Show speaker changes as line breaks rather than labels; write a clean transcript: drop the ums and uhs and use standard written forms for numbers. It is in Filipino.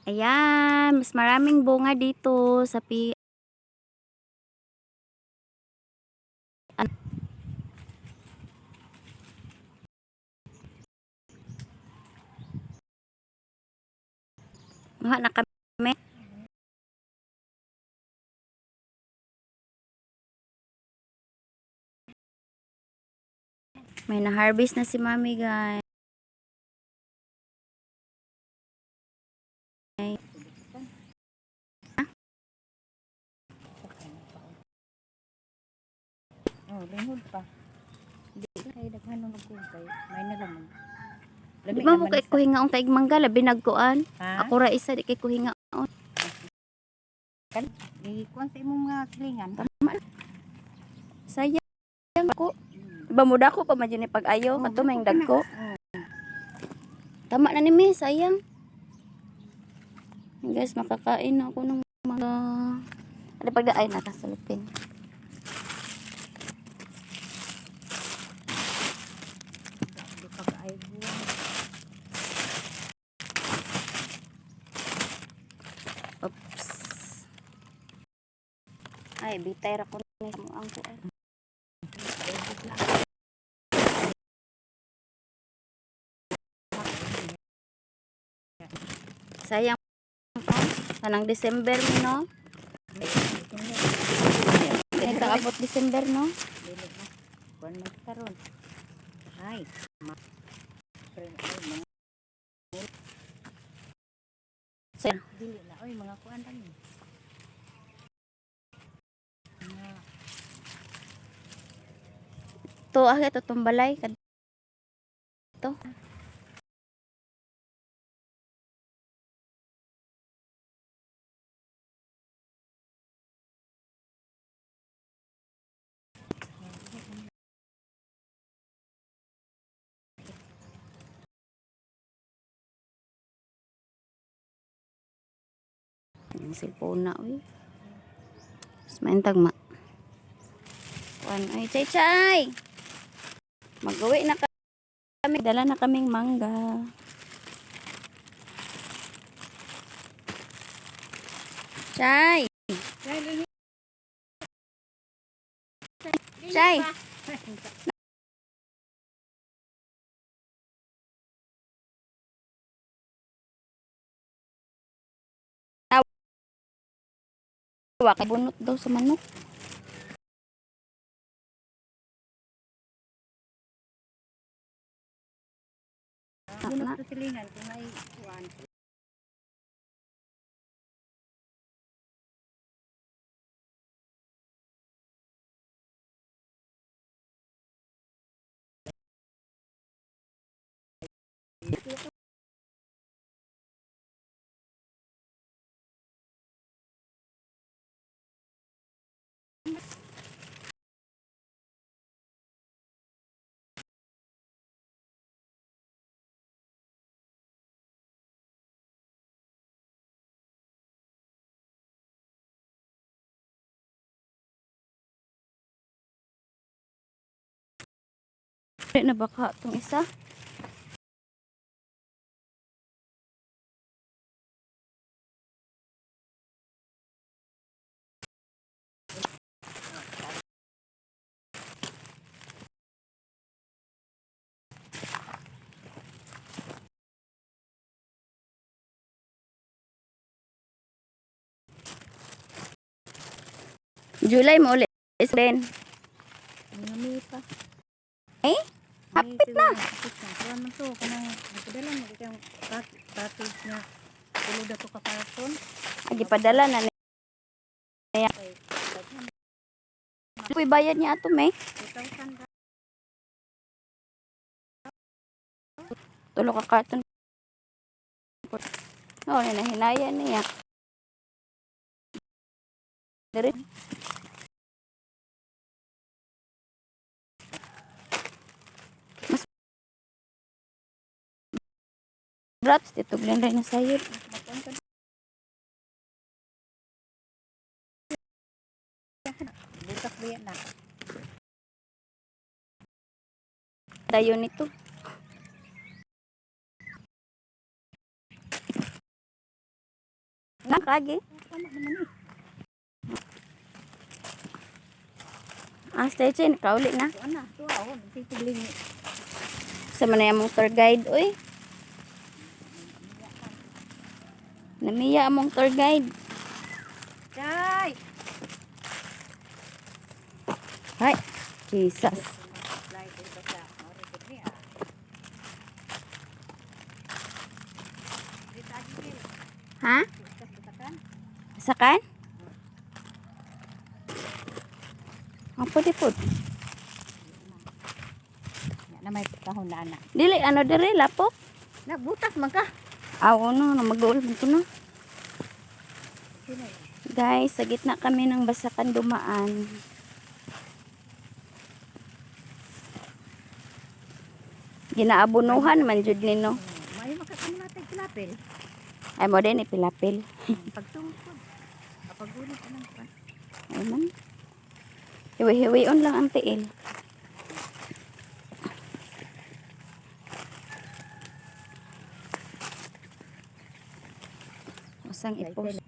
Ayan, mas maraming bunga dito sa Maha na kami. May na-harvest na si Mami, guys.
Oh, lingod pa. Hindi kay daghan ng kay may na lang.
Di ba mo kay kuhingaon kay mangga labi nagkuan?
Ha?
Ako ra isa di kay kuhingaon.
Kan ikuan sa imong mga silingan.
Sayang ako. Diba muda ko pa man ni pag-ayo kato may dagko. Tama na ni mi, sayang. Guys, makakain na ako ng mga ano pagdaay na kasalupin.
Di pag-ay buwan.
Oops. Ay, bitay ra ko ni mo ang kuan. Sayang pa. Kanang December mo, no? Ay, kaabot December, no?
Dili na. Kuan man karon. Ay.
Sayang.
Dili na oy mga kuan lang.
To ah ito tumbalay kadto. Ang cellphone na, uy. Mas maintag ma. Kuan, ay, chay. Mag-uwi na kami. Dala na kaming mangga. Chay. Chay. Tawa kay bunot daw sa manok.
Bunot sa silingan kung may kuan.
Na baka tong isa. July mo ulit. Isden.
Ngami pa.
Eh? Hapit na.
Kuan man to kanang nagpadala mo kay package na tulo dato ka karton.
Agi padala na niya. Kuy bayad niya ato may.
2,000 ka.
Tulo ka karton. Oh, hinaya niya. Dire. Mas berat dito blender na sayod.
Bukas biya na.
Dayon nito. Nakagi.
Tama naman eh.
Stay chin, kauli na.
Tuwa na, tuwa ako. Nagtitigling.
Sa man na mong tour guide, uy. Namiya among tour guide.
Chay!
Hay, Jesus.
Fly dito sa Orikot niya. Dito agil.
Ha?
Katakan.
Sakan? Apa di pud?
Ya na may kahon na anak.
Dili ano dire lapok?
Nagbutas man ka.
Aw no, mag-uul ko na.
Sino yun?
Guys, sa gitna kami ng basakan dumaan. Ginaabunuhan man jud nino.
May makakamlatay kilapil.
Ay mo din ipilapil.
Pagtungkod. Kapag ulit ka ng pan.
Ay man. Hiwi-hiwion lang ang tiil. Usang ipos.